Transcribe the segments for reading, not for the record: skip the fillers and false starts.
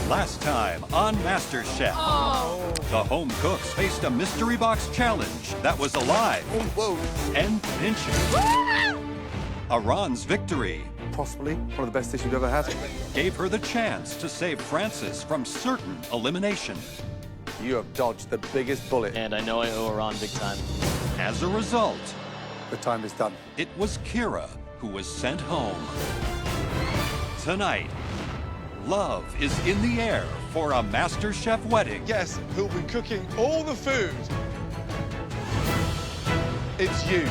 Last time on MasterChef, the home cooks faced a mystery box challenge that was alive and pinching. Iran's victory Possibly one of the best dishes you've ever had. gave her the chance to save Francis from certain elimination. You have dodged the biggest bullet. And I know I owe Iran big time. As a result, The time is done. it was Kira who was sent home. Tonight, love is in the air for a MasterChef wedding. Guess who'll be cooking all the food? It's you.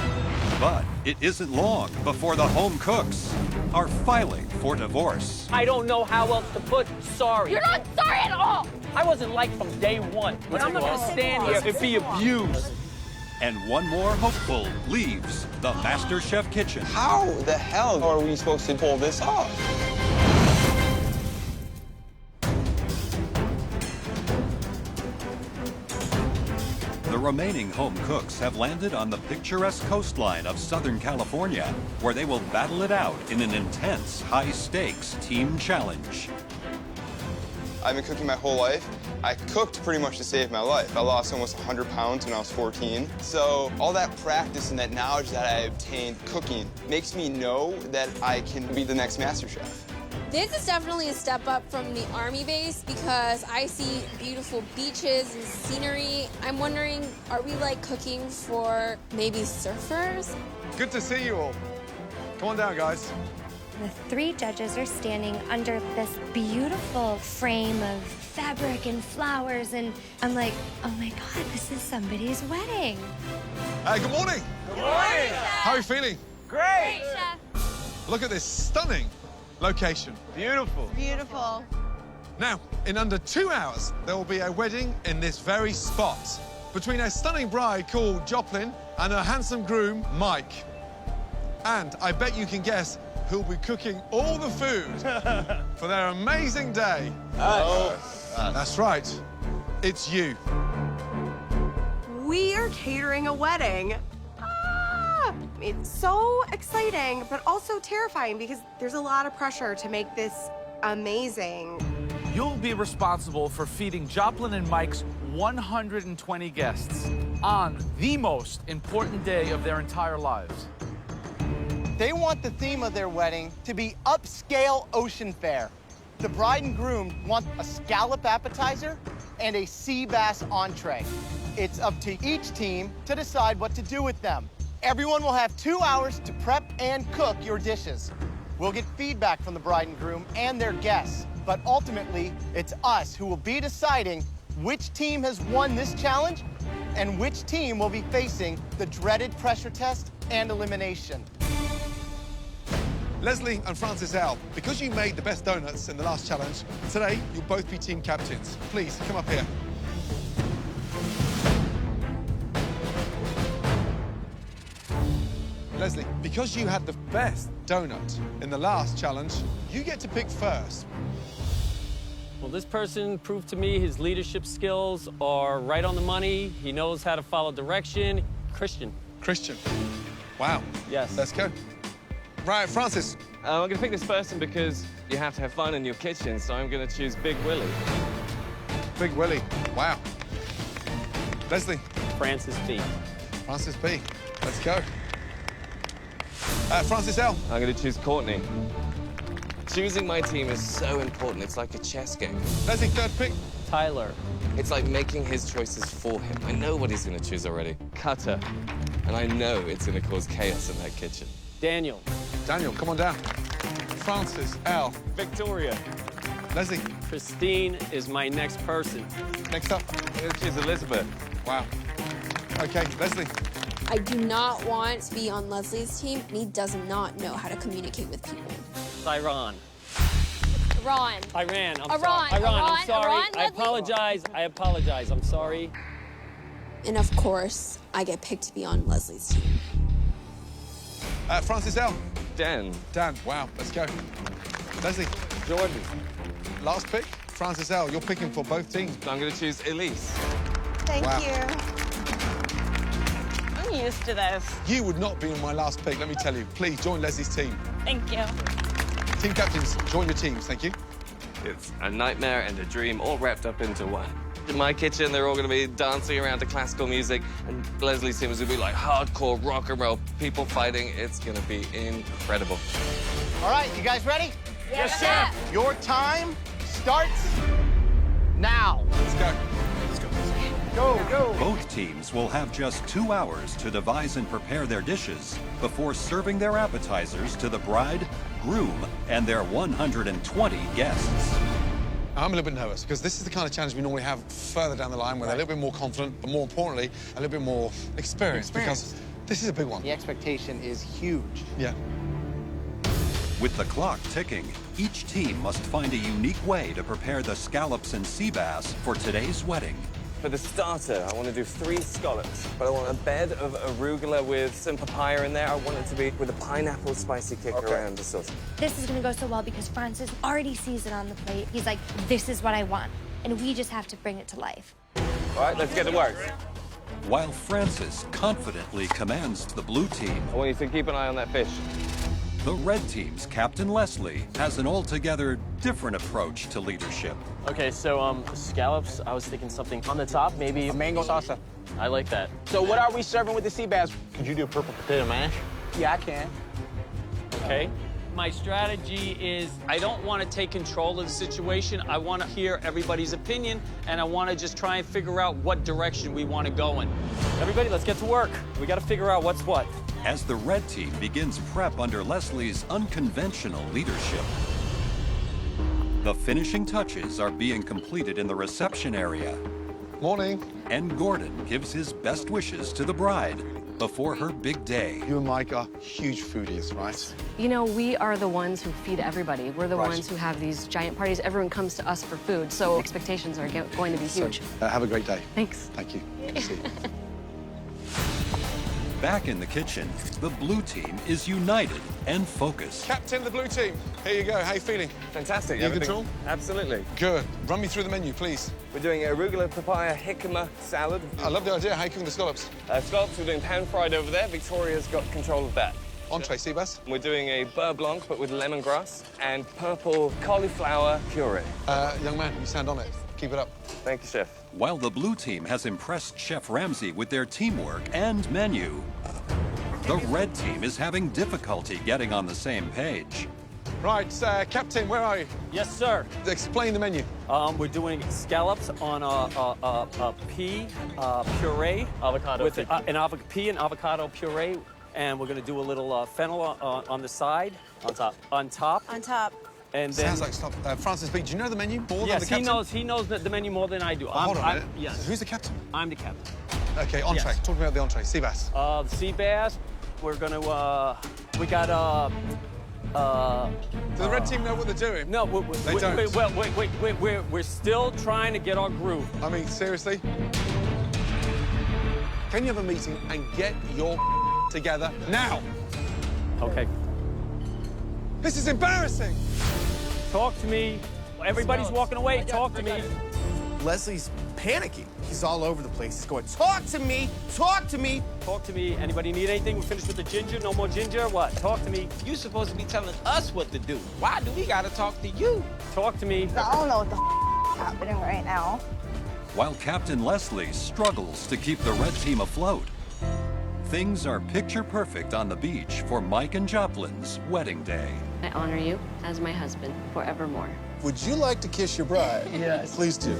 But it isn't long before the home cooks are filing for divorce. I don't know how else to put sorry. You're not sorry at all! I wasn't liked from day one. But I'm not gonna stand here and be abused. And one more hopeful leaves the MasterChef kitchen. How the hell are we supposed to pull this off? The remaining home cooks have landed on the picturesque coastline of Southern California, where they will battle it out in an intense, high-stakes team challenge. I've been cooking my whole life. I cooked pretty much to save my life. I lost almost 100 pounds when I was 14. So all that practice and that knowledge that I obtained cooking makes me know that I can be the next MasterChef. This is definitely a step up from the Army base because I see beautiful beaches and scenery. I'm wondering, are we like cooking for maybe surfers? Good to see you all. Come on down, guys. The three judges are standing under this beautiful frame of fabric and flowers, and I'm like, oh my God, this is somebody's wedding. Hey, good morning. Good morning. How are you feeling? Great. Look at this stunning location. Beautiful. Beautiful. Now, in under 2 hours, there will be a wedding in this very spot between a stunning bride called Joplin and her handsome groom, Mike. And I bet you can guess who'll be cooking all the food for their amazing day. That's right. It's you. We are catering a wedding. It's so exciting, but also terrifying because there's a lot of pressure to make this amazing. You'll be responsible for feeding Joplin and Mike's 120 guests on the most important day of their entire lives. They want the theme of their wedding to be upscale ocean fare. The bride and groom want a scallop appetizer and a sea bass entree. It's up to each team to decide what to do with them. Everyone will have 2 hours to prep and cook your dishes. We'll get feedback from the bride and groom and their guests, but ultimately, it's us who will be deciding which team has won this challenge and which team will be facing the dreaded pressure test and elimination. Leslie and Francis L., because you made the best donuts in the last challenge, today you'll both be team captains. Please, come up here. Leslie, because you had the best donut in the last challenge, you get to pick first. Well, this person proved to me his leadership skills are right on the money. He knows how to follow direction. Christian. Christian. Wow. Yes. Let's go. Right, Francis. I'm going to pick this person because you have to have fun in your kitchen, so I'm going to choose Big Willie. Big Willie. Wow. Leslie. Francis B. Francis B. Let's go. Francis L. I'm going to choose Courtney. Choosing my team is so important. It's like a chess game. Leslie, third pick. Tyler. It's like making his choices for him. I know what he's going to choose already. Cutter. And I know it's going to cause chaos in that kitchen. Daniel. Daniel, come on down. Francis L. Victoria. Leslie. Christine is my next person. Next up. I'm going to choose Elizabeth. Wow. Okay, Leslie. I do not want to be on Leslie's team. He does not know how to communicate with people. Iran. Iran. Iran. I'm Iran. sorry. Iran. I'm Iran. sorry. Iran. I apologize. I apologize. I'm sorry. And of course, I get picked to be on Leslie's team. Francis L. Dan. Dan. Wow. Let's go. Leslie. Jordan. Last pick. Francis L. You're picking for both teams. I'm going to choose Elise. Thank Wow. you. I'm used to this. You would not be on my last pick, let me tell you. Please join Leslie's team. Thank you. Team captains, join your teams. Thank you. It's a nightmare and a dream all wrapped up into one. In my kitchen, they're all going to be dancing around to classical music, and Leslie's team is going to be like hardcore rock and roll, people fighting. It's going to be incredible. All right, you guys ready? Yes, chef. Your time starts now. Let's go. Go. Both teams will have just 2 hours to devise and prepare their dishes before serving their appetizers to the bride, groom, and their 120 guests. I'm a little bit nervous because this is the kind of challenge we normally have further down the line where they're a little bit more confident, but more importantly, a little bit more experienced. Because this is a big one. The expectation is huge. Yeah. With the clock ticking, each team must find a unique way to prepare the scallops and sea bass for today's wedding. For the starter, I want to do 3 scallops, but I want a bed of arugula with some papaya in there. I want it to be with a pineapple spicy kick around the sauce. This is gonna go so well because Francis already sees it on the plate. He's like, this is what I want. And we just have to bring it to life. All right, let's get to work. While Francis confidently commands the blue team, I want you to keep an eye on that fish. the red team's Captain Leslie has an altogether different approach to leadership. Okay, so scallops, I was thinking something on the top, maybe. A mango salsa. I like that. So what are we serving with the sea bass? Could you do a purple potato mash? Yeah, I can. Okay. My strategy is I don't want to take control of the situation. I want to hear everybody's opinion, and I want to just try and figure out what direction we want to go in. Everybody, let's get to work. We got to figure out what's what. As the red team begins prep under Leslie's unconventional leadership, the finishing touches are being completed in the reception area. Morning. And Gordon gives his best wishes to the bride before her big day. You and Mike are huge foodies, right? You know, we are the ones who feed everybody. We're the Right. ones who have these giant parties. Everyone comes to us for food, so expectations are going to be huge. Have a great day. Thanks. Thank you. Good to see you. Back in the kitchen, the blue team is united and focused. Captain of the blue team, here you go. How you feeling? Fantastic. You in Everything- control? Absolutely. Good. Run me through the menu, please. We're doing arugula papaya jicama salad. I love the idea. How you cooking the scallops? Scallops, we're doing pan-fried over there. Victoria's got control of that. Entree, sea bass. We're doing a beurre blanc, but with lemongrass and purple cauliflower puree. Young man, you sound on it. Keep it up. Thank you, chef. While the blue team has impressed Chef Ramsay with their teamwork and menu, the red team is having difficulty getting on the same page. Right, Captain, where are you? Yes, sir. Explain the menu. We're doing scallops on a pea puree. Avocado. With an pea and avocado puree. And we're going to do a little fennel on the side. On top. On top. On top. And then, Sounds like stuff. Francis B, do you know the menu more than yes, the captain? he knows the menu more than I do. Hold on a minute. Yes. Who's the captain? I'm the captain. Okay, entree. Yes. Talk about the entree. Sea bass. The sea bass, we're gonna, we got, Do the red team know what they're doing? no, They don't. we're still trying to get our groove. I mean, seriously? Can you have a meeting and get your together now? Okay. This is embarrassing. Talk to me. Everybody's walking away. Talk to me. Leslie's panicking. He's all over the place. He's going, talk to me, talk to me. Talk to me. Anybody need anything? We're finished with the ginger. No more ginger. What? Talk to me. You're supposed to be telling us what to do. Why do we gotta talk to you? Talk to me. I don't know what the is happening right now. While Captain Leslie struggles to keep the red team afloat, things are picture perfect on the beach for Mike and Joplin's wedding day. I honor you as my husband forevermore. Would you like to kiss your bride? Yes. Please do.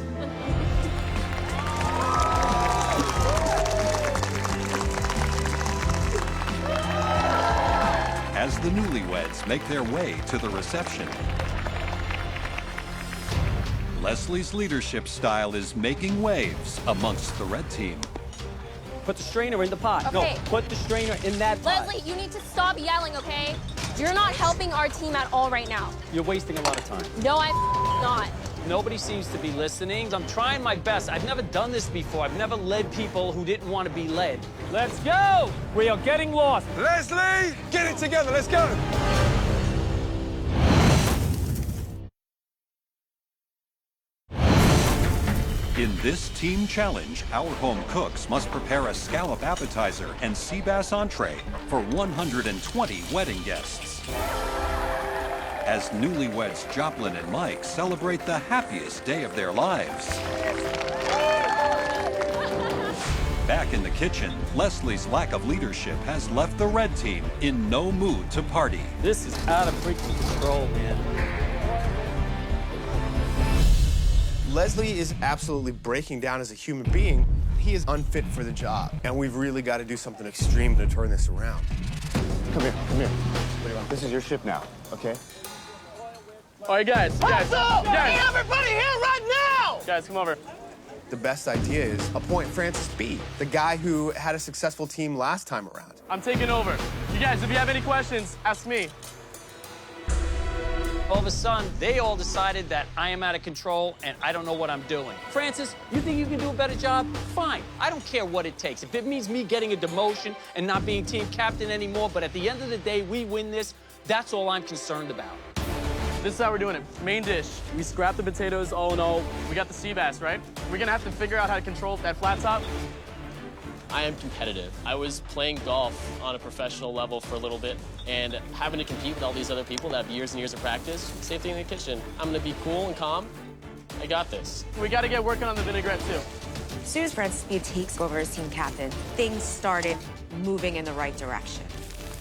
As the newlyweds make their way to the reception, Leslie's leadership style is making waves amongst the red team. Put the strainer in the pot. Okay. No, put the strainer in that pot. Leslie, you need to stop yelling, okay? You're not helping our team at all right now. You're wasting a lot of time. No, I'm not. Nobody seems to be listening. I'm trying my best. I've never done this before. I've never led people who didn't want to be led. Let's go! We are getting lost. Leslie, get it together. Let's go. In this team challenge, our home cooks must prepare a scallop appetizer and sea bass entree for 120 wedding guests. as newlyweds Joplin and Mike celebrate the happiest day of their lives. Back in the kitchen, Leslie's lack of leadership has left the red team in no mood to party. This is out of freaking control, man. Leslie is absolutely breaking down as a human being. He is unfit for the job, and we've really got to do something extreme to turn this around. Come here, come here. What do you want? This is your shift now, okay? All right, guys. Hey, everybody here right now! Guys, come over. The best idea is appoint Francis B., the guy who had a successful team last time around. I'm taking over. You guys, if you have any questions, ask me. All of a sudden, they all decided that I am out of control and I don't know what I'm doing. Francis, you think you can do a better job? Fine. I don't care what it takes. If it means me getting a demotion and not being team captain anymore, but at the end of the day, we win this, that's all I'm concerned about. This is how we're doing it. Main dish. We scrap the potatoes all in all. We got the sea bass, right? We're gonna have to figure out how to control that flat top. I am competitive. I was playing golf on a professional level for a little bit, and having to compete with all these other people that have years and years of practice, same thing in the kitchen. I'm gonna be cool and calm. I got this. We gotta get working on the vinaigrette too. As soon as Francis B. takes over as team captain, things started moving in the right direction.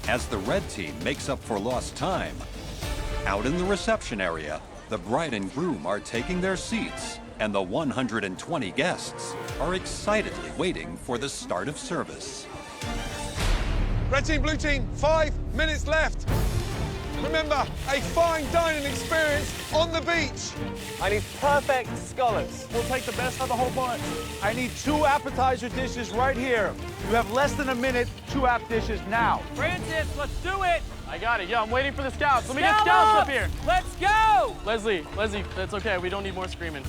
As the red team makes up for lost time, out in the reception area, the bride and groom are taking their seats, and the 120 guests are excitedly waiting for the start of service. Red team, blue team, 5 minutes left. Remember, a fine dining experience on the beach. I need perfect scallops. We'll take the best of the whole bunch. I need 2 appetizer dishes right here. You have less than a minute, 2 app dishes now. Francis, let's do it! I got it. Yeah, I'm waiting for the scallops. Let me get scallops up here. Let's go! Leslie, that's okay. We don't need more screaming.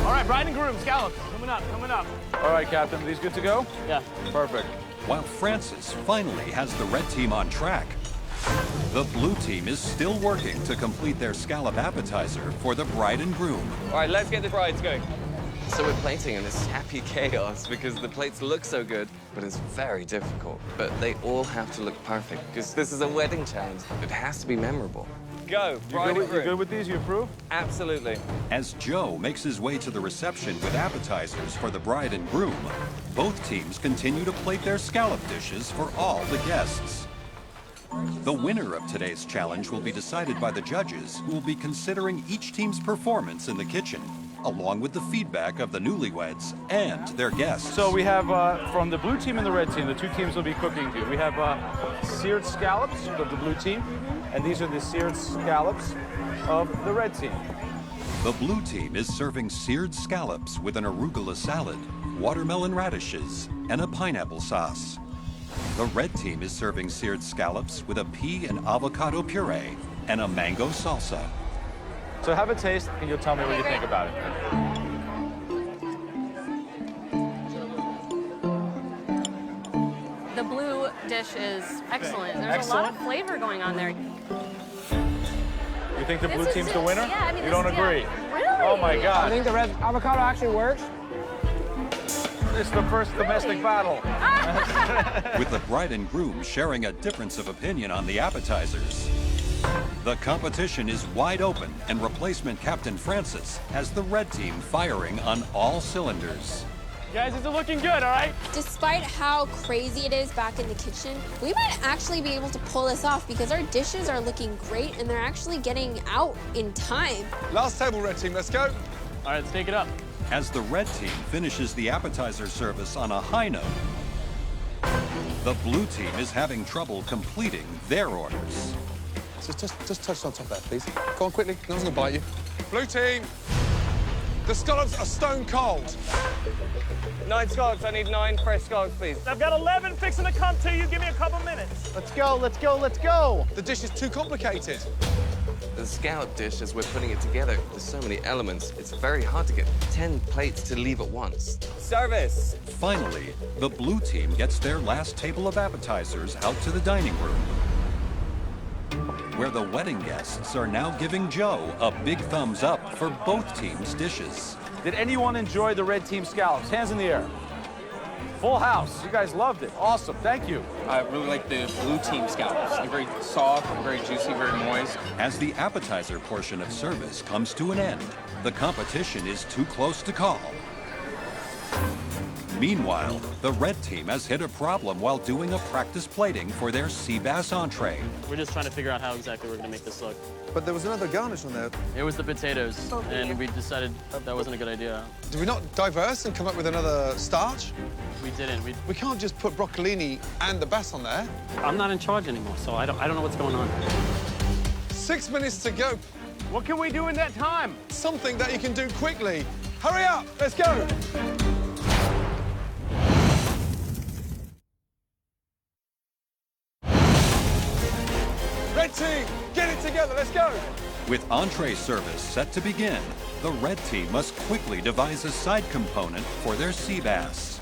All right, bride and groom, scallops. Coming up, coming up. All right, Captain, these good to go? Yeah. Perfect. While Francis finally has the red team on track, the blue team is still working to complete their scallop appetizer for the bride and groom. All right, let's get the brides going. So we're plating in this happy chaos because the plates look so good, but it's very difficult. But they all have to look perfect because this is a wedding challenge. It has to be memorable. Go, bride and groom. You good with these? You approve? Absolutely. As Joe makes his way to the reception with appetizers for the bride and groom, both teams continue to plate their scallop dishes for all the guests. The winner of today's challenge will be decided by the judges, who will be considering each team's performance in the kitchen, along with the feedback of the newlyweds and their guests. So we have, from the blue team and the red team, the 2 teams will be cooking here. We have seared scallops of the blue team, and these are the seared scallops of the red team. The blue team is serving seared scallops with an arugula salad, watermelon radishes, and a pineapple sauce. The red team is serving seared scallops with a pea and avocado puree and a mango salsa. So have a taste, and you'll tell me what you think about it. The blue dish is excellent. There's a lot of flavor going on there. You think the blue team's the winner? Yeah, I mean, you don't agree? Really? Oh my God. I think the red avocado actually works. It's the first domestic battle. With the bride and groom sharing a difference of opinion on the appetizers. The competition is wide open, and replacement Captain Francis has the red team firing on all cylinders. Guys, is it looking good, all right? Despite how crazy it is back in the kitchen, we might actually be able to pull this off because our dishes are looking great and they're actually getting out in time. Last table, red team, let's go. All right, let's take it up. As the red team finishes the appetizer service on a high note, the blue team is having trouble completing their orders. Just touch on top of that, please. Go on quickly, no one's gonna bite you. Blue team, the scallops are stone cold. 9 scallops, I need 9 fresh scallops, please. I've got 11 fixing to come to you. Give me a couple minutes. Let's go, let's go, let's go. The dish is too complicated. The scallop dish, as we're putting it together, there's so many elements, it's very hard to get 10 plates to leave at once. Service! Finally, the blue team gets their last table of appetizers out to the dining room, where the wedding guests are now giving Joe a big thumbs up for both teams' dishes. Did anyone enjoy the red team scallops? Hands in the air. Full house. You guys loved it. Awesome. Thank you. I really like the blue team scallops. They're very soft, very juicy, very moist. As the appetizer portion of service comes to an end, the competition is too close to call. Meanwhile, the red team has hit a problem while doing a practice plating for their sea bass entree. We're just trying to figure out how exactly we're gonna make this look. But there was another garnish on there. It was the potatoes, and we decided that wasn't a good idea. Did we not diverse and come up with another starch? We didn't. We can't just put broccolini and the bass on there. I'm not in charge anymore, so I don't know what's going on. 6 minutes to go. What can we do in that time? Something that you can do quickly. Hurry up, let's go. Red team, get it together, let's go. With entree service set to begin, the red team must quickly devise a side component for their sea bass.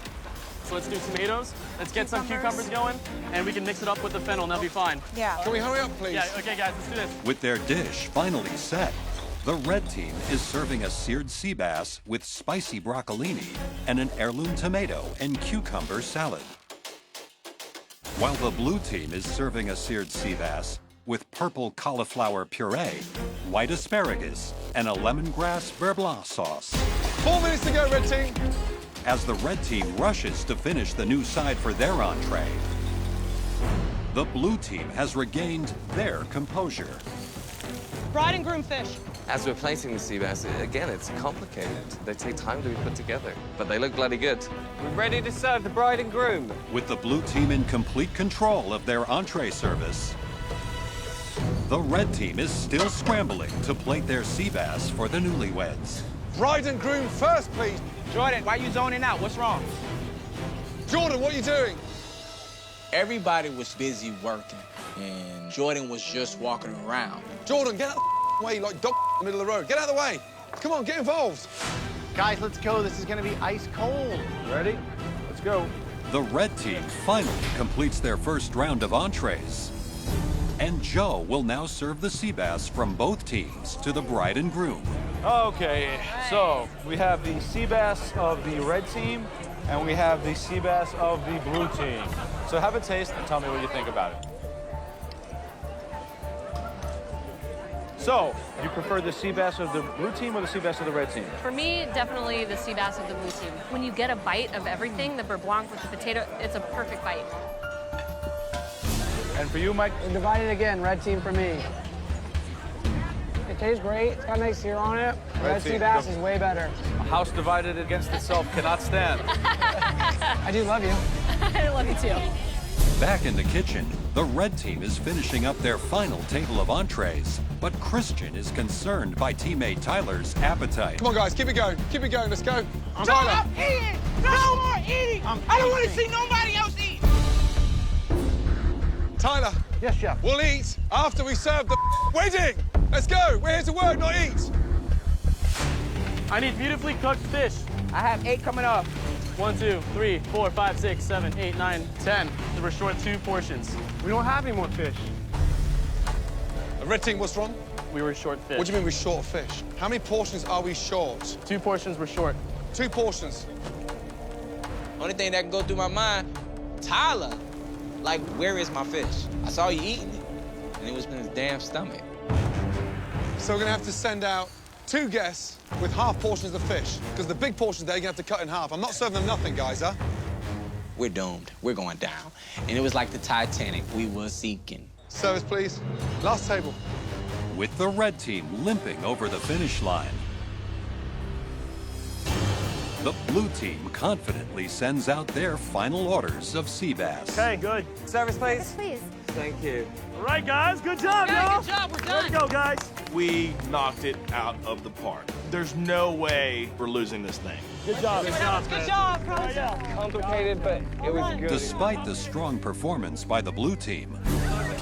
So let's do tomatoes. Let's get some cucumbers going, and we can mix it up with the fennel, and that'll be fine. Yeah. Can we hurry up, please? Yeah, okay, guys, let's do this. With their dish finally set, the red team is serving a seared sea bass with spicy broccolini and an heirloom tomato and cucumber salad. While the blue team is serving a seared sea bass with purple cauliflower puree, white asparagus, and a lemongrass beurre blanc sauce. 4 minutes to go, red team. As the red team rushes to finish the new side for their entree, the blue team has regained their composure. Bride and groom fish. As we're plating the sea bass, again, it's complicated. They take time to be put together, but they look bloody good. We're ready to serve the bride and groom. With the blue team in complete control of their entree service, the red team is still scrambling to plate their sea bass for the newlyweds. Bride and groom first, please. Jordan, why you zoning out? What's wrong? Jordan, what are you doing? Everybody was busy working, and Jordan was just walking around. Jordan, get out of the way like dog in the middle of the road. Get out of the way. Come on, get involved. Guys, let's go. This is gonna be ice cold. Ready? Let's go. The red team finally completes their first round of entrees. And Joe will now serve the sea bass from both teams to the bride and groom. Okay, so we have the sea bass of the red team, and we have the sea bass of the blue team. So have a taste and tell me what you think about it. So, you prefer the sea bass of the blue team or the sea bass of the red team? For me, definitely the sea bass of the blue team. When you get a bite of everything, the beurre blanc with the potato, it's a perfect bite. And for you, Mike? We're divided again, red team for me. It tastes great. It's got a nice sear on it. Red sea bass is way better. A house divided against itself cannot stand. I do love you. I love you too. Back in the kitchen, the red team is finishing up their final table of entrees, but Christian is concerned by teammate Tyler's appetite. Come on, guys, keep it going. Keep it going, let's go. No, Tyler. I'm eating. No more eating. I don't want to see nobody else eat. Tyler. Yes, chef. We'll eat after we serve the wedding. Let's go. We're here to work, not eat. I need beautifully cooked fish. I have 8 coming up. 1, 2, 3, 4, 5, 6, 7, 8, 9, 10. So we're short 2 portions. We don't have any more fish. The red team, what's wrong? We were short fish. What do you mean we're short of fish? How many portions are we short? 2 portions were short. 2 portions. Only thing that can go through my mind, Tyler, like, where is my fish? I saw you eating it, and it was in his damn stomach. So we're gonna have to send out 2 guests with half portions of fish, because the big portions there you're gonna have to cut in half. I'm not serving them nothing, guys, huh? We're doomed. We're going down. And it was like the Titanic. We were sinking. Service, please. Last table. With the red team limping over the finish line, the blue team confidently sends out their final orders of sea bass. Okay, good. Service, please. Yes, please. Thank you. All right, guys, good job, y'all. Good job, we're done. Let's go, guys. We knocked it out of the park. There's no way we're losing this thing. Good job. Good job, Coach. Complicated, but it was good. Despite the strong performance by the blue team,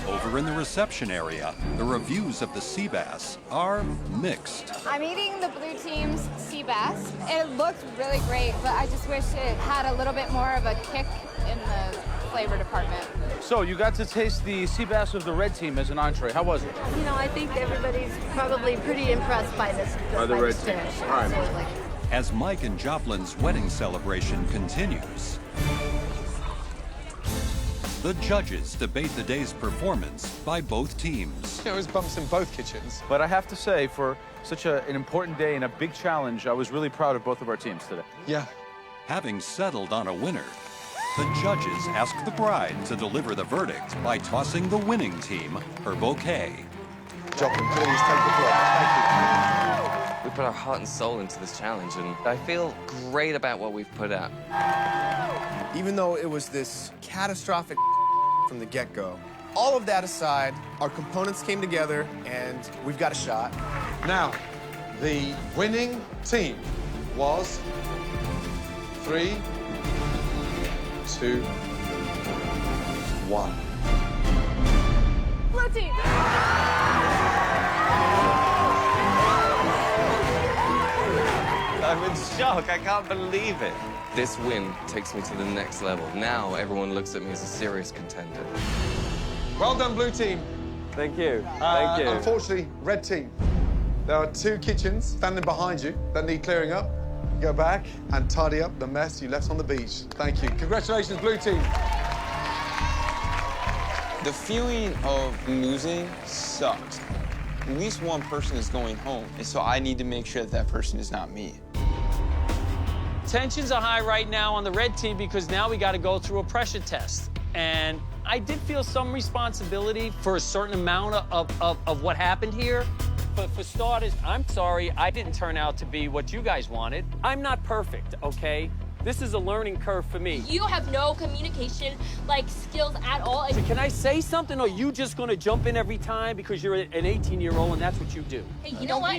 over in the reception area, the reviews of the sea bass are mixed. I'm eating the blue team's sea bass. It looked really great, but I just wish it had a little bit more of a kick in the flavor department. So, you got to taste the sea bass of the red team as an entree. How was it? You know, I think everybody's probably pretty impressed by this By the red dish. team. All right. Absolutely. as Mike and Joplin's wedding celebration continues. The judges debate the day's performance by both teams. There was bumps in both kitchens. But I have to say, for such an important day and a big challenge, I was really proud of both of our teams today. Yeah. Having settled on a winner, the judges ask the bride to deliver the verdict by tossing the winning team her bouquet. Joplin, please take the floor. Thank We put our heart and soul into this challenge, and I feel great about what we've put out. Even though it was this catastrophic from the get-go, all of that aside, our components came together, and we've got a shot. Now, the winning team was 3, 2, 1. Blue team! I'm in shock. I can't believe it. This win takes me to the next level. Now everyone looks at me as a serious contender. Well done, blue team. Thank you. Thank you. Unfortunately, red team, there are 2 kitchens standing behind you that need clearing up. Go back and tidy up the mess you left on the beach. Thank you. Congratulations, blue team. The feeling of losing sucks. At least one person is going home, and so I need to make sure that that person is not me. Tensions are high right now on the red team because now we got to go through a pressure test. And I did feel some responsibility for a certain amount of what happened here. But for starters, I'm sorry I didn't turn out to be what you guys wanted. I'm not perfect, okay? This is a learning curve for me. You have no communication, skills at all. So can I say something, or are you just gonna jump in every time because you're an 18-year-old and that's what you do? Hey, you know what?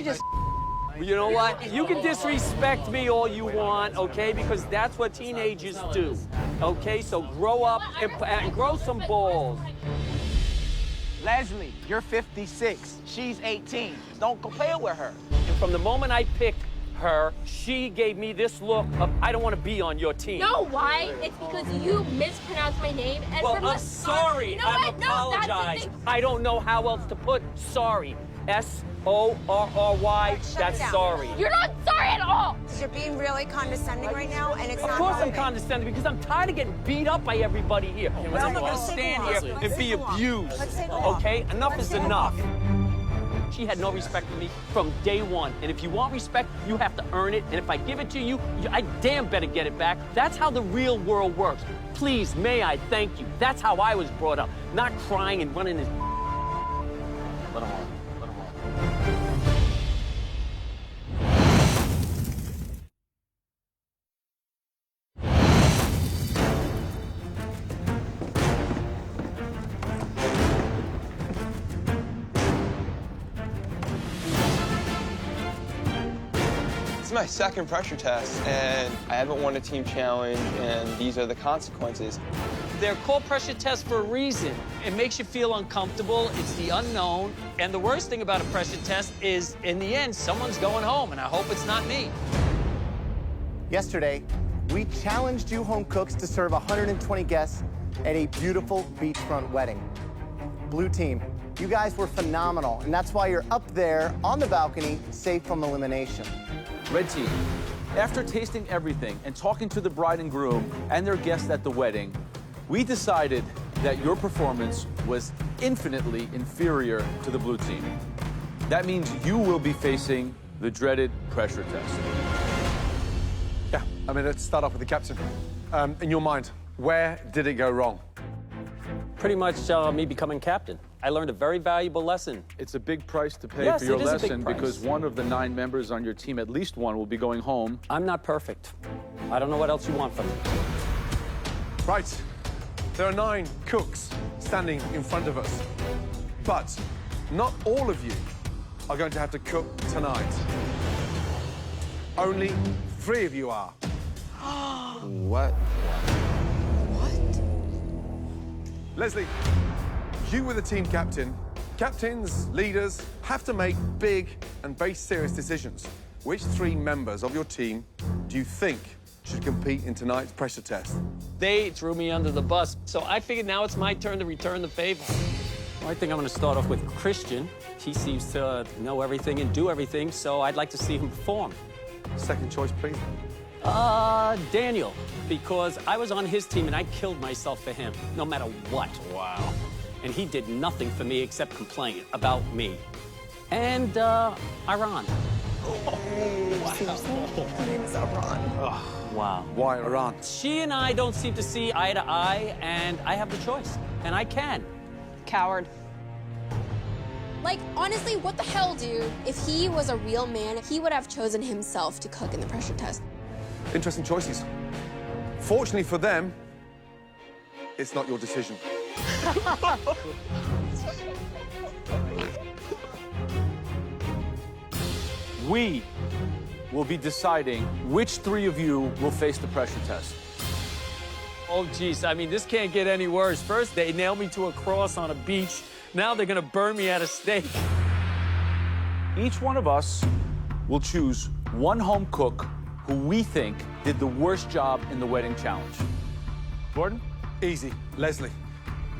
You know what? You can disrespect me all you want, okay? Because that's what teenagers do, okay? So grow up and grow some balls. Leslie, you're 56. She's 18. Don't compare with her. And from the moment I picked her, she gave me this look of, I don't want to be on your team. No, why? It's because you mispronounced my name. And well, I'm sorry. You know I'm what? apologized. I don't know how else to put sorry. S-O-R-R-Y, that's sorry. You're not sorry at all. You're being really condescending right now, and it's not. Of course I'm condescending because I'm tired of getting beat up by everybody here. And I'm not going to stand here and be abused. Okay? Enough is enough. She had no respect for me from day one. And if you want respect, you have to earn it. And if I give it to you, I damn better get it back. That's how the real world works. Please, may I thank you. That's how I was brought up. Not crying and running his... Let him on. Let him on. My second pressure test, and I haven't won a team challenge, and these are the consequences. They're called pressure tests for a reason. It makes you feel uncomfortable. It's the unknown. And the worst thing about a pressure test is, in the end, someone's going home, and I hope it's not me. Yesterday, we challenged you home cooks to serve 120 guests at a beautiful beachfront wedding. Blue team, you guys were phenomenal, and that's why you're up there on the balcony, safe from elimination. Red team, after tasting everything and talking to the bride and groom and their guests at the wedding, we decided that your performance was infinitely inferior to the blue team. That means you will be facing the dreaded pressure test. Yeah, I mean, let's start off with the captain. In your mind, where did it go wrong? Pretty much me becoming captain. I learned a very valuable lesson. It's a big price to pay Yes, for your it is a big lesson price. because one of the 9 members on your team, at least one, will be going home. I'm not perfect. I don't know what else you want from me. Right. There are 9 cooks standing in front of us. But not all of you are going to have to cook tonight. Only 3 of you are. What? Leslie, you were the team captain. Captains, leaders, have to make big and very serious decisions. Which 3 members of your team do you think should compete in tonight's pressure test? They threw me under the bus, so I figured now it's my turn to return the favor. Well, I think I'm going to start off with Christian. He seems to know everything and do everything, so I'd like to see him perform. Second choice, please. Daniel, because I was on his team and I killed myself for him, no matter what. Wow. And he did nothing for me except complain about me. And, Iran. Her name is Iran. Wow. Why Iran? She and I don't seem to see eye to eye, and I have the choice. And I can. Coward. Like, honestly, what the hell, dude? If he was a real man, he would have chosen himself to cook in the pressure test. Interesting choices. Fortunately for them, it's not your decision. We will be deciding which three of you will face the pressure test. Oh, geez, I mean, this can't get any worse. First, they nailed me to a cross on a beach. Now they're gonna burn me at a stake. Each one of us will choose one home cook who we think did the worst job in the wedding challenge. Gordon? Easy. Leslie,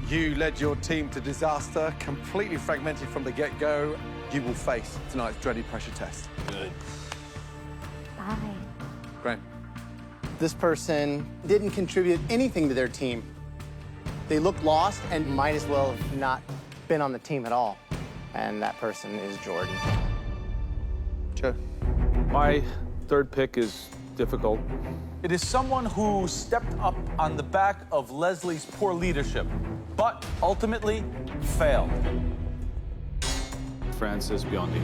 you led your team to disaster, completely fragmented from the get-go. You will face tonight's dreaded pressure test. Good. Bye. Graham. This person didn't contribute anything to their team. They look lost and might as well have not been on the team at all. And that person is Jordan. Joe. My third pick is difficult. It is someone who stepped up on the back of Leslie's poor leadership, but ultimately failed. Francis Biondi.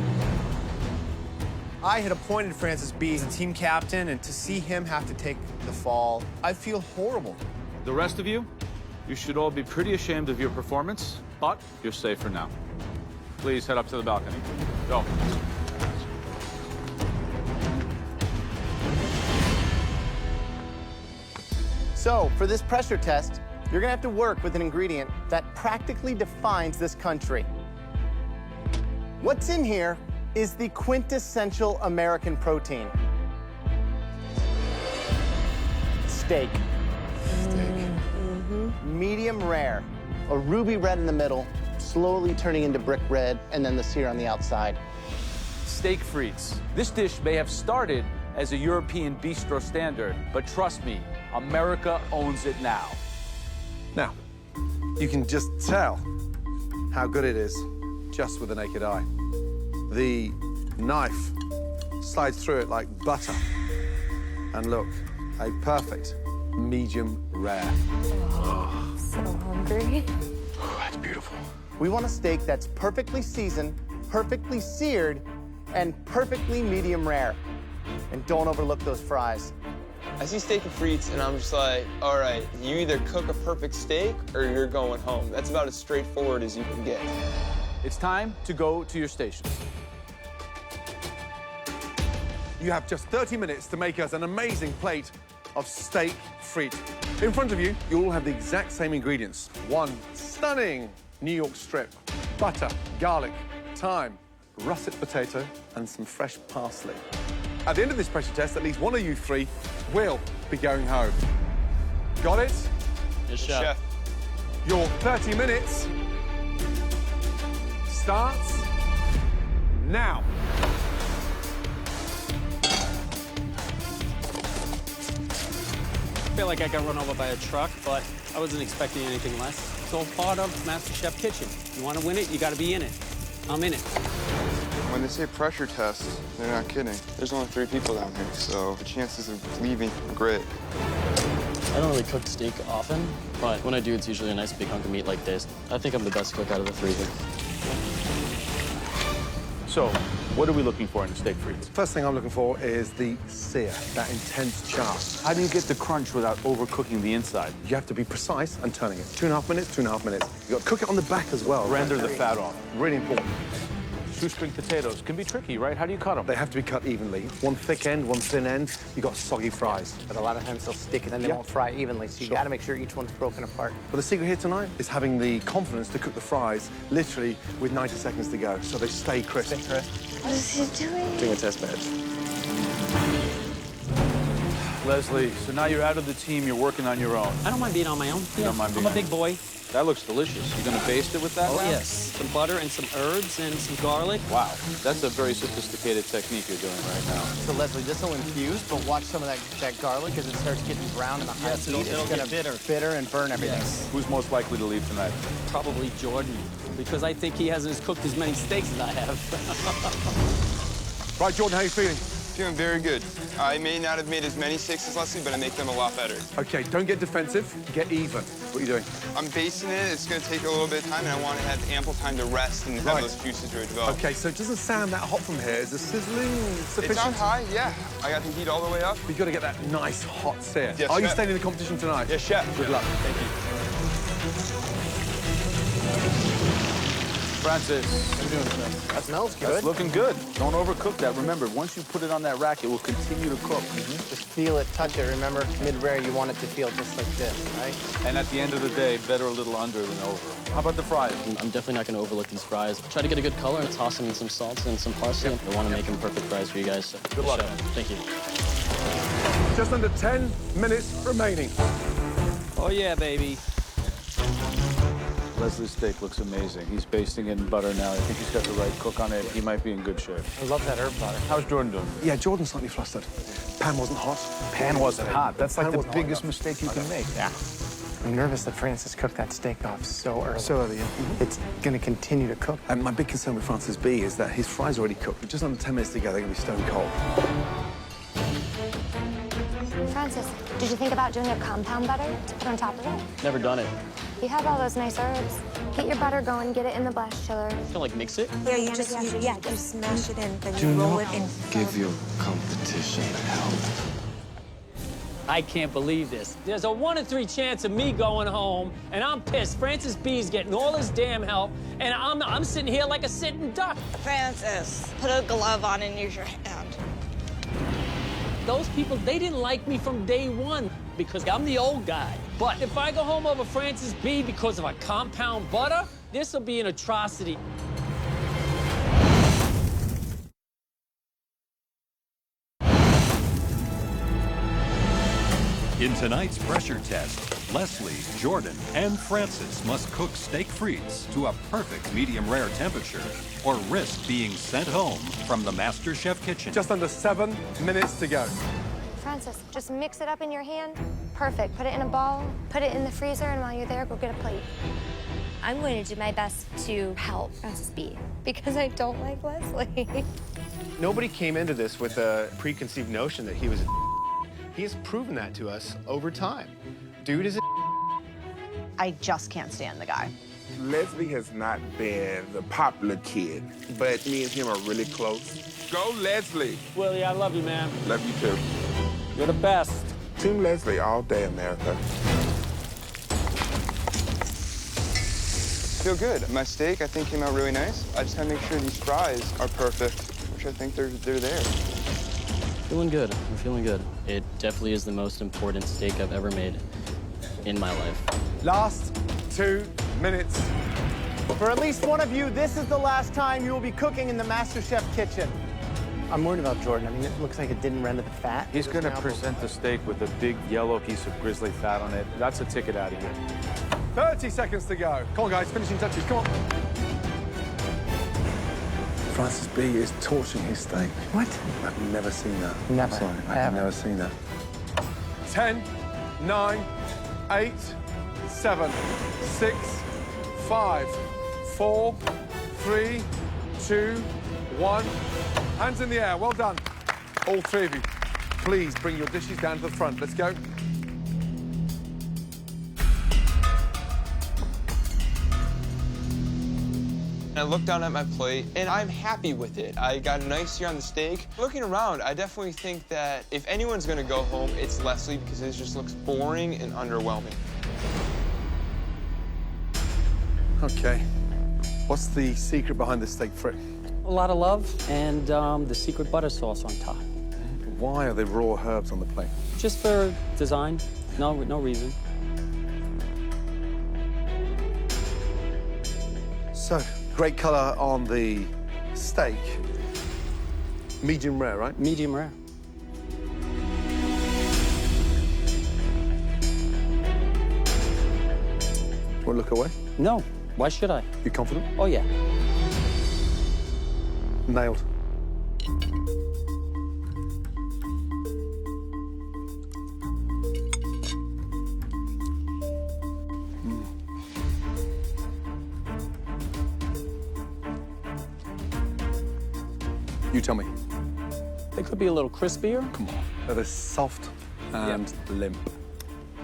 I had appointed Francis B as a team captain, and to see him have to take the fall, I feel horrible. The rest of you, you should all be pretty ashamed of your performance, but you're safe for now. Please head up to the balcony. Go. So, for this pressure test, you're gonna have to work with an ingredient that practically defines this country. What's in here is the quintessential American protein. Steak. Medium rare. A ruby red in the middle, slowly turning into brick red, and then the sear on the outside. Steak frites. This dish may have started as a European bistro standard, but trust me, America owns it now. Now, you can just tell how good it is just with the naked eye. The knife slides through it like butter. And look, a perfect medium rare. Oh, so hungry. That's beautiful. We want a steak that's perfectly seasoned, perfectly seared, and perfectly medium rare. And don't overlook those fries. I see steak and frites, and I'm just like, all right, you either cook a perfect steak or you're going home. That's about as straightforward as you can get. It's time to go to your stations. You have just 30 minutes to make us an amazing plate of steak frite. In front of you, you all have the exact same ingredients. One stunning New York strip, butter, garlic, thyme, russet potato, and some fresh parsley. At the end of this pressure test, at least one of you three will be going home. Got it? Yes, chef. Your 30 minutes starts now. I feel like I got run over by a truck, but I wasn't expecting anything less. It's all part of MasterChef Kitchen. You want to win it, you got to be in it. I'm in it. When they say pressure test, they're not kidding. There's only 3 people down here, so the chances of leaving are great. I don't really cook steak often, but when I do, it's usually a nice big hunk of meat like this. I think I'm the best cook out of the 3 here. So, what are we looking for in the steak frites? First thing I'm looking for is the sear, that intense char. How do you get the crunch without overcooking the inside? You have to be precise and turning it. 2.5 minutes, 2.5 minutes. You got to cook it on the back as well. Render the fat off. Really important. Shoestring potatoes can be tricky, right? How do you cut them? They have to be cut evenly. One thick end, one thin end. You got soggy fries. But a lot of times they'll stick and then they won't fry evenly, so you gotta make sure each one's broken apart. But the secret here tonight is having the confidence to cook the fries literally with 90 seconds to go, so they stay crisp. What is he doing? Doing a test match. Leslie, so now you're out of the team, you're working on your own. I don't mind being on my own. You don't mind being I'm a big boy. That looks delicious. You're gonna baste it with that? Oh, now? yes. Some butter and some herbs and some garlic. Wow, that's a very sophisticated technique you're doing right now. So Leslie, this will infuse, but watch some of that garlic as it starts getting brown in the high heat. it'll It's gonna get bitter. and burn everything. Yes. Who's most likely to leave tonight? Probably Jordan, because I think he hasn't cooked as many steaks as I have. Right, Jordan, how are you feeling? Feeling very good. I may not have made as many steaks as Leslie, but I make them a lot better. Okay, don't get defensive, get even. What are you doing? I'm basting it. It's going to take a little bit of time, and I want to have ample time to rest and have those juices really develop. Okay, so it doesn't sound that hot from here. Is the sizzling sufficient? It's on high, yeah. I got the heat all the way up. You've got to get that nice hot sear. Yes, Are you chef. staying in the competition tonight? Yes, chef. Good luck. Thank you. Francis. What are you doing, Chef? That smells good. That's looking good. Don't overcook that. Remember, once you put it on that rack, it will continue to cook. Just feel it, touch it. Remember, mid-rare, you want it to feel just like this, right? And at the end of the day, better a little under than over. How about the fries? I'm definitely not going to overlook these fries. Try to get a good color and toss them in some salts and some parsley. I want to make them perfect fries for you guys. So Good luck. Thank you. Just under 10 minutes remaining. Oh, yeah, baby. Leslie's steak looks amazing. He's basting it in butter now. I think he's got the right cook on it. He might be in good shape. I love that herb butter. How's Jordan doing? Yeah, Jordan's slightly flustered. Pan wasn't hot. Pan wasn't hot. That's like Pan the wasn't hot biggest enough. mistake you can make. Yeah. I'm nervous that Francis cooked that steak off so early. So early, yeah. It's going to continue to cook. And my big concern with Francis B is that his fries are already cooked. Just under 10 minutes to go, they're going to be stone cold. Francis, did you think about doing a compound butter to put on top of it? Never done it. You have all those nice herbs. Get your butter going, get it in the blast chiller. Kind of like mix it? Yeah, you just smash it in, then you roll it in. Give your competition help. I can't believe this. There's a 1 in 3 chance of me going home, and I'm pissed. Francis B's getting all his damn help, and I'm sitting here like a sitting duck. Francis, put a glove on and use your hand. Those people, they didn't like me from day one because I'm the old guy. But if I go home over Francis B because of a compound butter, this will be an atrocity. In tonight's pressure test, Leslie, Jordan, and Francis must cook steak frites to a perfect medium rare temperature or risk being sent home from the MasterChef kitchen. Just under 7 minutes to go. Francis, just mix it up in your hand. Perfect. Put it in a ball, put it in the freezer, and while you're there, go get a plate. I'm going to do my best to help Francis B because I don't like Leslie. Nobody came into this with a preconceived notion that he was a He has proven that to us over time. Dude is a I just can't stand the guy. Leslie has not been the popular kid, but me and him are really close. Go, Leslie. Willie, I love you, man. Love you too. You're the best. Team Leslie all day, America. Feel good. My steak, I think, came out really nice. I just gotta make sure these fries are perfect, which I think they're there. Feeling good. I'm feeling good. It definitely is the most important steak I've ever made in my life. Last 2 minutes. For at least one of you, this is the last time you will be cooking in the MasterChef kitchen. I'm worried about Jordan. I mean, it looks like it didn't render the fat. He's going to present the steak with a big yellow piece of grizzly fat on it. That's a ticket out of here. 30 seconds to go. Come on, guys, finishing touches, come on. Francis B is torching his steak. What? I've never seen that. Never, Sorry, I've never seen that. 10, 9, 8, 7, 6, 5, 4, 3, 2, 1. Hands in the air, well done. All three of you. Please bring your dishes down to the front. Let's go. I look down at my plate, and I'm happy with it. I got a nice sear on the steak. Looking around, I definitely think that if anyone's gonna go home, it's Leslie, because it just looks boring and underwhelming. Okay. What's the secret behind this steak frit? A lot of love and the secret butter sauce on top. Why are there raw herbs on the plate? Just for design. No reason. So, great color on the steak. Medium rare, right? Medium rare. Won't look away? No. Why should I? You confident? Oh, yeah. Nailed. You tell me. They could be a little crispier. Come on. That is soft and limp.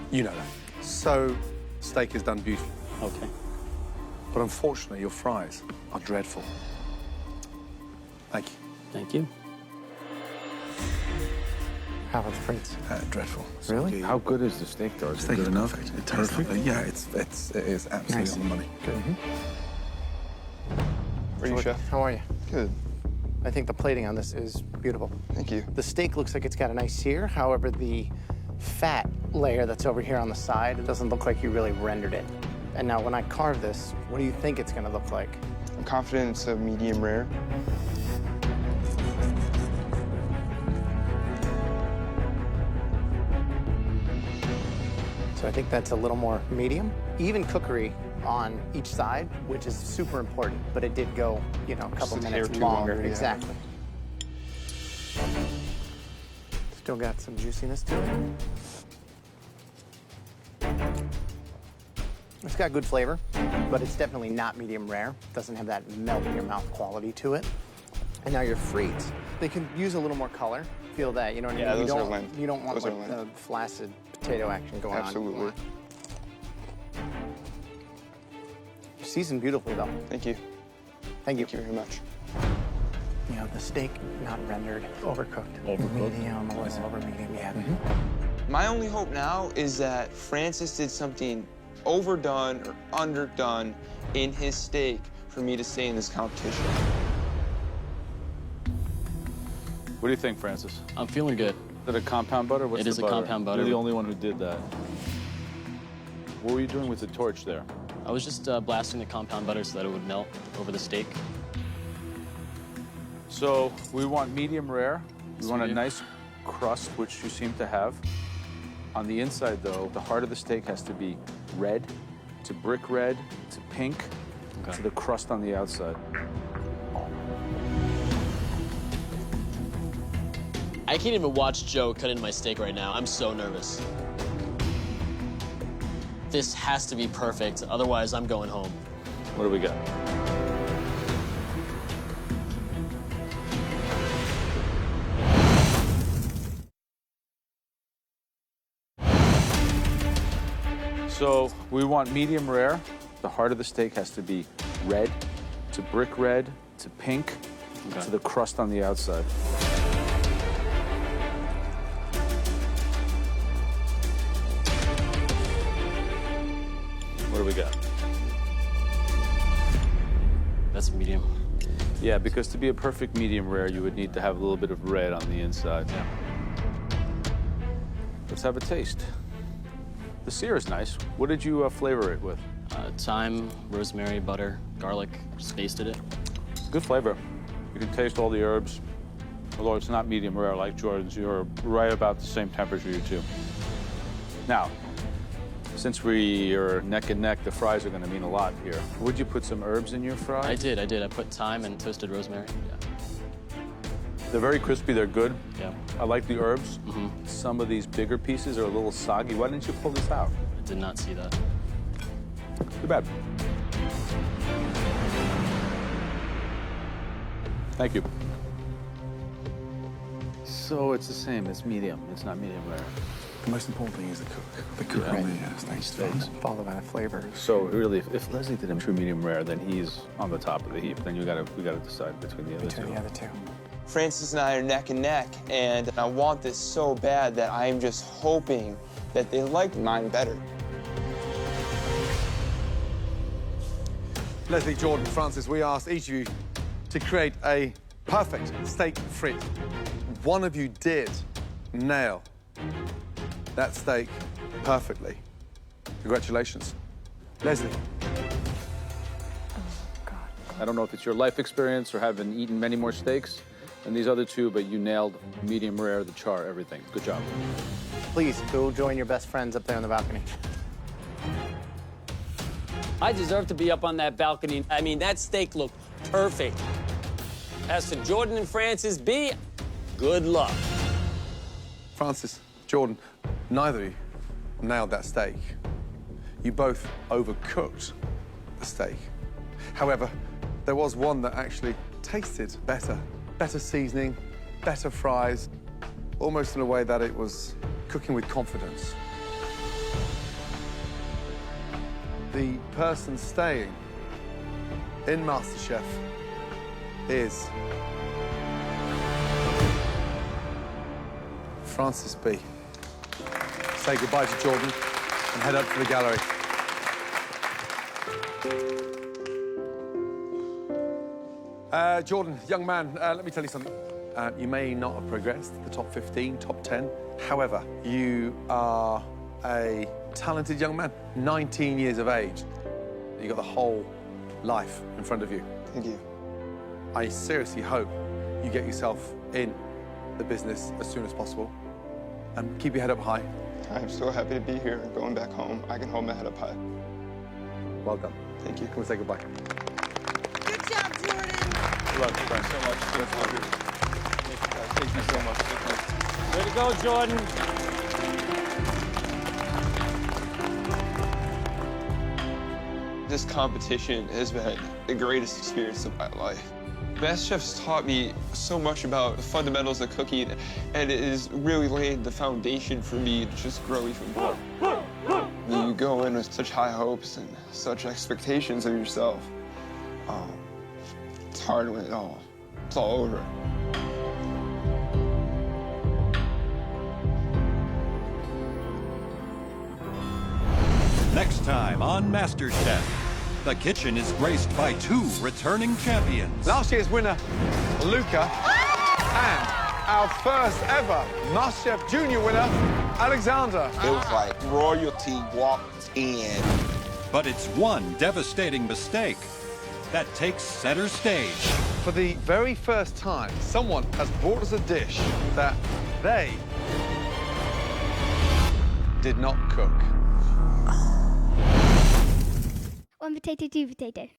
You know that. So, steak is done beautifully. Okay. But unfortunately, your fries are dreadful. Thank you. Thank you. How about the frites? Dreadful. Really? How good is the steak, though? Is it Steak good is enough? perfect. It tastes perfect. Yeah, it is absolutely Nice. on the money. Good. For you, Chef. How are you? Good. I think the plating on this is beautiful. Thank you. The steak looks like it's got a nice sear. However, the fat layer that's over here on the side, it doesn't look like you really rendered it. And now when I carve this, what do you think it's gonna look like? I'm confident it's a medium rare. So I think that's a little more medium. Even cookery on each side, which is super important, but it did go, you know, a couple Just a minutes hair too longer. longer, yeah. Exactly. Still got some juiciness to it. It's got good flavor, but it's definitely not medium rare. Doesn't have that melt in your mouth quality to it. And now your frites, they can use a little more color. Feel that, you know what I mean? Yeah, those are You lent. don't want Those are like lent. the flaccid potato action going Absolutely. on. Seasoned beautifully, though. Thank you. Thank you. Thank you very much. You know, the steak not rendered, overcooked. Medium, a little over medium, yeah. My only hope now is that Francis did something overdone or underdone in his steak for me to stay in this competition. What do you think, Francis? I'm feeling good. Is it a compound butter? What's It the is a butter? compound butter. You're the only one who did that. What were you doing with the torch there? I was just blasting the compound butter so that it would melt over the steak. So we want medium rare. We want a Medium. nice crust, which you seem to have. On the inside, though, the heart of the steak has to be red to brick red to pink to the crust on the outside. I can't even watch Joe cut into my steak right now. I'm so nervous. This has to be perfect, otherwise I'm going home. What do we got? So we want medium rare. The heart of the steak has to be red to brick red to pink to the crust on the outside. What do we got? That's medium. Yeah, because to be a perfect medium rare, you would need to have a little bit of red on the inside. Yeah. Let's have a taste. The sear is nice. What did you flavor it with? Thyme, rosemary, butter, garlic. Just basted it. Good flavor. You can taste all the herbs. Although it's not medium rare like Jordan's, you're right about the same temperature, you two. Now, since we are neck and neck, the fries are going to mean a lot here. Would you put some herbs in your fries? I did. I put thyme and toasted rosemary. Yeah. They're very crispy. They're good. Yeah. I like the herbs. Some of these bigger pieces are a little soggy. Why didn't you pull this out? I did not see that. Too bad. Thank you. So it's the same. It's medium. It's not medium rare. The most important thing is the cook. The cook on the steaks. Followed by the flavor. So really, if Leslie did him true medium rare, then he's on the top of the heap. Then we gotta decide between the other two. Between the other two. Francis and I are neck and neck, and I want this so bad that I'm just hoping that they like mine better. Leslie, Jordan, Francis, we asked each of you to create a perfect steak frit. One of you did nail that steak perfectly. Congratulations. Leslie. I don't know if it's your life experience or having eaten many more steaks than these other two, but you nailed medium rare, the char, everything. Good job. Please, go join your best friends up there on the balcony. I deserve to be up on that balcony. I mean, that steak looked perfect. As for Jordan and Francis B, good luck. Francis, Jordan, neither of you nailed that steak. You both overcooked the steak. However, there was one that actually tasted better. Better seasoning, better fries, almost in a way that it was cooking with confidence. The person staying in MasterChef is Francis B. Say goodbye to Jordan and head up to the gallery. Jordan, young man, let me tell you something. You may not have progressed to the top 15, top 10. However, you are a talented young man, 19 years of age. You've got the whole life in front of you. Thank you. I seriously hope you get yourself in the business as soon as possible. And keep your head up high. I'm so happy to be here and going back home. I can hold my head up high. Well done. Thank you. Come and say goodbye. Good job, Jordan. Good luck. Thank you so much. Thank you so much. Way to go, Jordan. This competition has been the greatest experience of my life. MasterChef's taught me so much about the fundamentals of cooking, and it has really laid the foundation for me to just grow even more. You go in with such high hopes and such expectations of yourself. It's hard when it's all over. Next time on MasterChef, the kitchen is graced by two returning champions. Last year's winner, Luca, and our first ever MasterChef Junior winner, Alexander. It was like royalty walked in. But it's one devastating mistake that takes center stage. For the very first time, someone has brought us a dish that they did not cook. One potato, two potato.